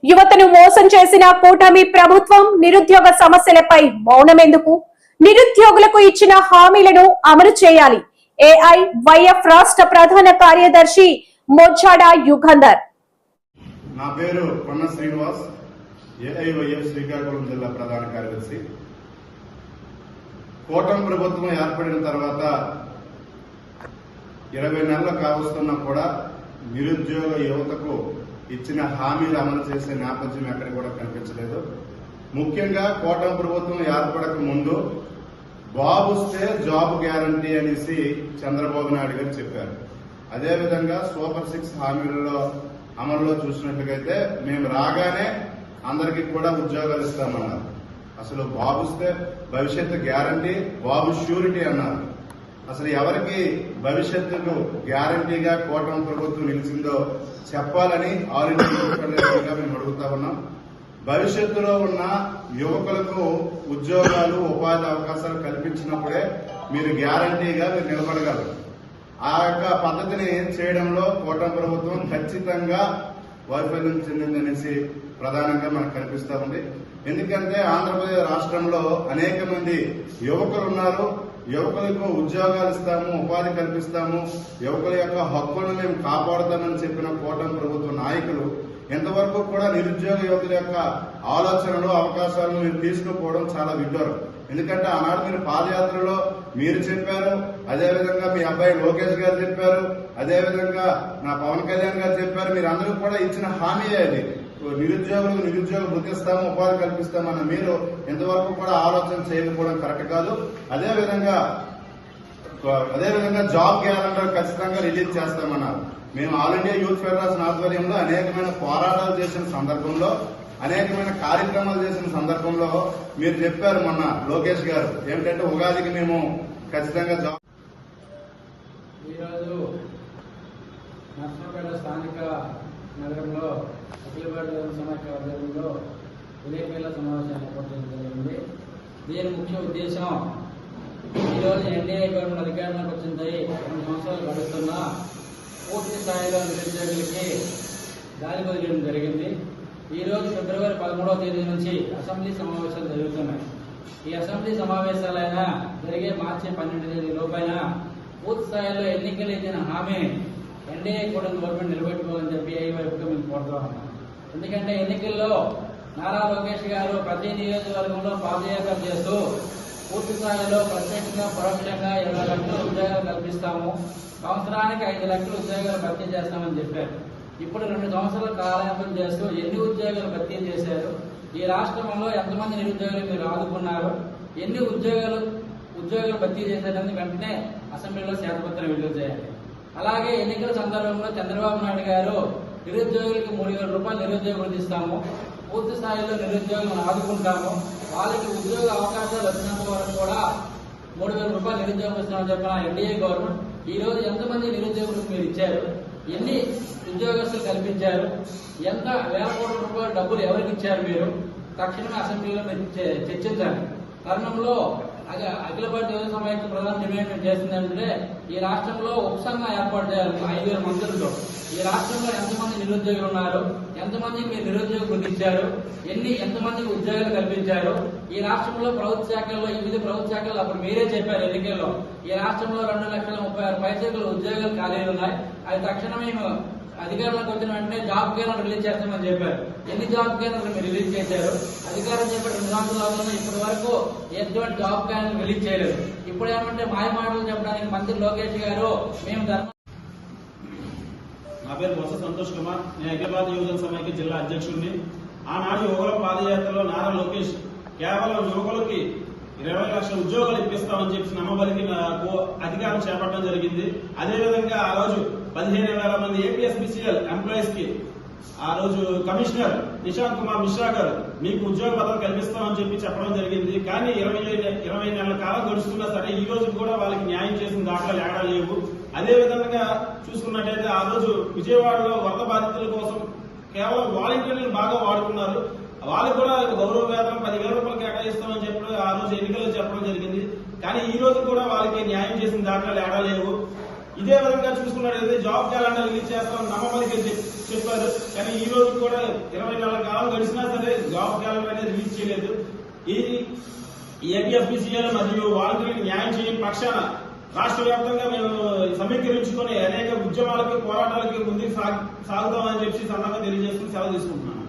యువతను మోసం చేసిన కూటమి ప్రభుత్వం నిరుద్యోగ సమస్యలపై మౌనమెందుకు? నిరుద్యోగులకు ఇచ్చిన హామీలను అమలు చేయాలి. ఏఐవైఎఫ్ రాష్ట్ర ప్రధాన కార్యదర్శి మొచ్చాడ యుగంధర్. నా పేరు కొన్న శ్రీనివాస్, ఏఐవైఎఫ్ శ్రీకాకుళం జిల్లా ప్రధాన కార్యదర్శి. కూటమి ప్రభుత్వం ఏర్పడిన తర్వాత 20 నెలలు కావస్తున్నా కూడా నిరుద్యోగ యువతకు ఇచ్చిన హామీలు అమలు చేసే నేపథ్యం ఎక్కడ కూడా కనిపించలేదు. ముఖ్యంగా కూటమి ప్రభుత్వం ఏర్పడక ముందు బాబుస్తే జాబ్ గ్యారంటీ అనేసి చంద్రబాబు నాయుడు గారు చెప్పారు. అదేవిధంగా సూపర్ 6 హామీలలో అమల్లో చూసినట్లయితే మేము రాగానే అందరికీ కూడా ఉద్యోగాలు ఇస్తామన్నారు. అసలు బాబుస్తే భవిష్యత్తు గ్యారంటీ, బాబు ష్యూరిటీ అన్నారు. అసలు ఎవరికి భవిష్యత్తుకు గ్యారంటీగా కూటమి ప్రభుత్వం నిలిచిందో చెప్పాలని ఆల్ ఇండియా మేము అడుగుతా ఉన్నాం. భవిష్యత్తులో ఉన్న యువకులకు ఉద్యోగాలు, ఉపాధి అవకాశాలు కల్పించినప్పుడే మీరు గ్యారంటీగా మీరు నిలబడగలరు. ఆ యొక్క పద్ధతిని చేయడంలో కూటమి ప్రభుత్వం ఖచ్చితంగా వైఫల్యం చెందిందనేసి ప్రధానంగా మనకు కనిపిస్తా ఉంది. ఎందుకంటే ఆంధ్రప్రదేశ్ రాష్ట్రంలో అనేక మంది యువకులు ఉన్నారు. యువకులకు ఉద్యోగాలు ఇస్తాము, ఉపాధి కల్పిస్తాము, యువకుల యొక్క హక్కులను మేము కాపాడుతామని చెప్పిన కూటమి ప్రభుత్వ నాయకులు ఎంతవరకు కూడా నిరుద్యోగ యువకుల యొక్క ఆలోచనలు, అవకాశాలను మీరు తీసుకుపోవడం చాలా విడ్డూరం. ఎందుకంటే ఆనాడు మీరు పాదయాత్రలో మీరు చెప్పారు, అదేవిధంగా మీ అబ్బాయి లోకేష్ గారు చెప్పారు, అదేవిధంగా నా పవన్ కళ్యాణ్ గారు చెప్పారు. మీరు అందరూ కూడా ఇచ్చిన హామీ అది. నిరుద్యోగులకు నిరుద్యోగ వృత్తిస్తాము, ఉపాధి కల్పిస్తామన్న మీరు ఎంతవరకు కూడా ఆలోచన చేయకపోవడం కరెక్ట్ కాదు. అదేవిధంగా జాబ్ క్యాలెండర్ ఖచ్చితంగా రిలీజ్ చేస్తామన్నారు. మేము ఆల్ ఇండియా యూత్ ఫెడరేషన్ ఆధ్వర్యంలో అనేకమైన పోరాటాలు చేసిన సందర్భంలో, అనేకమైన కార్యక్రమాలు చేసిన సందర్భంలో మీరు చెప్పారు మొన్న లోకేష్ గారు ఏమిటంటే ఉగాదికి మేము ఖచ్చితంగా జాబ్. ఈరోజు నర్సంపేట స్థానిక నగరంలో అఖిల భారతీయ సమాఖ్య ఆధ్వర్యంలో విలేకరుల సమావేశాన్ని ఏర్పాటు చేయడం జరిగింది. దీని ముఖ్య ఉద్దేశం, ఈరోజు ఎన్డీఏ గవర్నమెంట్ అధికారంలోకి వచ్చింది 2 సంవత్సరాలు గడుస్తున్నా పూర్తి స్థాయిలో నిరుద్యోగులకి గాలి వదిలేయడం జరిగింది. ఈరోజు ఫిబ్రవరి 13వ తేదీ నుంచి అసెంబ్లీ సమావేశాలు జరుగుతున్నాయి. ఈ అసెంబ్లీ సమావేశాలైనా జరిగే మార్చి 12వ తేదీ లోపైన పూర్తి స్థాయిలో ఎన్నికలు ఇచ్చిన హామీ ఎన్డీఏ కూడా గవర్నమెంట్ నిలబెట్టుకోవాలని చెప్పి ఏ వైపుగా మేము కోరుతా ఉన్నాం. ఎందుకంటే ఎన్నికల్లో నారా లోకేష్ గారు ప్రతి నియోజకవర్గంలో పాదయాత్ర చేస్తూ పూర్తి స్థాయిలో ప్రత్యేకంగా పరోక్షంగా 20 లక్షల ఉద్యోగాలు కల్పిస్తాము, సంవత్సరానికి 5 లక్షల ఉద్యోగాలు భర్తీ చేస్తామని చెప్పారు. ఇప్పుడు 2 సంవత్సరాల కాలయాపన చేస్తూ ఎన్ని ఉద్యోగాలు భర్తీ చేశారు? ఈ రాష్ట్రంలో ఎంతమంది నిరుద్యోగులు మీరు ఆదుకున్నారు? ఎన్ని ఉద్యోగాలు భర్తీ చేశారని వెంటనే అసెంబ్లీలో శ్వేతపత్రం విడుదల చేయాలి. అలాగే ఎన్నికల సందర్భంలో చంద్రబాబు నాయుడు గారు నిరుద్యోగులకి 3,000 రూపాయలు నిరుద్యోగ వృత్తి ఇస్తాము, పూర్తి స్థాయిలో నిరుద్యోగులను ఆదుకుంటాము, వాళ్ళకి ఉద్యోగ అవకాశాలు వచ్చినంత వరకు కూడా 3,000 రూపాయలు నిరుద్యోగం ఇస్తామని చెప్పిన ఎన్డీఏ గవర్నమెంట్ ఈ రోజు ఎంతమంది నిరుద్యోగులకు మీరు ఇచ్చారు? ఎన్ని ఉద్యోగస్తులు కల్పించారు? ఎంత వేల కోట్ల రూపాయల డబ్బులు ఎవరికి ఇచ్చారు? మీరు తక్షణమే అసెంబ్లీలో చర్చించాలి. తరుణంలో అఖిల భారతీయ సమాఖ్య ప్రధాన డిమాండ్ చేసిందంటే ఈ రాష్ట్రంలో ఉపసంఘం ఏర్పాటు చేయాలి 5,000 మంత్రులతో. ఈ రాష్ట్రంలో ఎంతమంది నిరుద్యోగులు ఉన్నారు? ఎంతమందికి మీరు నిరుద్యోగ వృత్తి ఇచ్చారు? ఎంతమందికి ఉద్యోగాలు కల్పించారు? ఈ రాష్ట్రంలో ప్రభుత్వ శాఖల్లో, వివిధ ప్రభుత్వ శాఖల్లో అప్పుడు మీరే చెప్పారు ఎన్నికల్లో ఈ రాష్ట్రంలో 2,36,000 ఉద్యోగాలు ఖాళీలు ఉన్నాయి, అది తక్షణమే అధికారంలోకి వచ్చిన వెంటనే జాబ్ క్యాలెండర్ రిలీజ్ చేస్తామని చెప్పారు. ఎన్ని జాబ్ క్యాలెండర్ మీరు రిలీజ్ చేశారు? అధికారం చెప్పి 2 సంవత్సరాలలో ఇప్పటి వరకు ఎటువంటి జాబ్ క్యాలెండర్ రిలీజ్ చేయలేదు. ఇప్పుడు ఏమంటే మాయ మాటలు చెప్పడానికి మంత్రి లోకేష్ గారు మేము నా పేరు బొత్స సంతోష్ కుమార్, నేను అఖిల భారతీయ యువజన సమాఖ్య జిల్లా అధ్యక్షుడిని. ఆనాడు యువకుల పాదయాత్రలో నారా లోకేష్ కేవలం యువకులకి 20 లక్షల ఉద్యోగాలు ఇప్పిస్తామని చెప్పి నమ్మబలికి అధికారం చేపట్టడం జరిగింది. అదేవిధంగా ఆ రోజు 15,000 మంది ఏపీఎస్బీసీఎల్ ఎంప్లాయీస్ కి ఆ రోజు కమిషనర్ నిశాంత్ కుమార్ మిశ్రా గారు మీకు ఉద్యోగ భద్రత కల్పిస్తామని చెప్పి చెప్పడం జరిగింది. కానీ 20 నెలల కాలం గడుస్తున్నా సరే ఈ రోజు కూడా వాళ్ళకి న్యాయం చేసిన దాఖలాలు ఏడా లేవు. అదేవిధంగా చూసుకున్నట్టయితే ఆ రోజు విజయవాడలో వరద బాధితుల కోసం కేవలం వాలంటీర్లను బాగా వాడుకున్నారు. వాళ్ళకు కూడా గౌరవ వేతనం 10,000 రూపాయలు కేటాయిస్తామని చెప్పి ఆ రోజు ఎన్నికల్లో చెప్పడం జరిగింది. కానీ ఈ రోజు కూడా వాళ్ళకి న్యాయం చేసిన దాఖలాలు ఏడా లేవు. ఇదే విధంగా చూసుకున్నట్లయితే జాబ్ క్యాలెండర్ రిలీజ్ చేస్తామని నమ్మబలికి చెప్పారు. కానీ ఈ రోజు కూడా 24 కాలం గడిచినా సరే జాబ్ క్యాలెండర్ అనేది రిలీజ్ చేయలేదు. ఇది ఏపీఎఫ్పీసీఎల్ మరియు వాలంటీర్లకు న్యాయం చేయని పక్షాన రాష్ట్ర వ్యాప్తంగా మేము సమీకరించుకొని అనేక ఉద్యమాలకి పోరాటాలకి ముందుకు సాగుతామని చెప్పి సందర్భంగా తెలియజేసుకుని సెలవు తీసుకుంటున్నాను.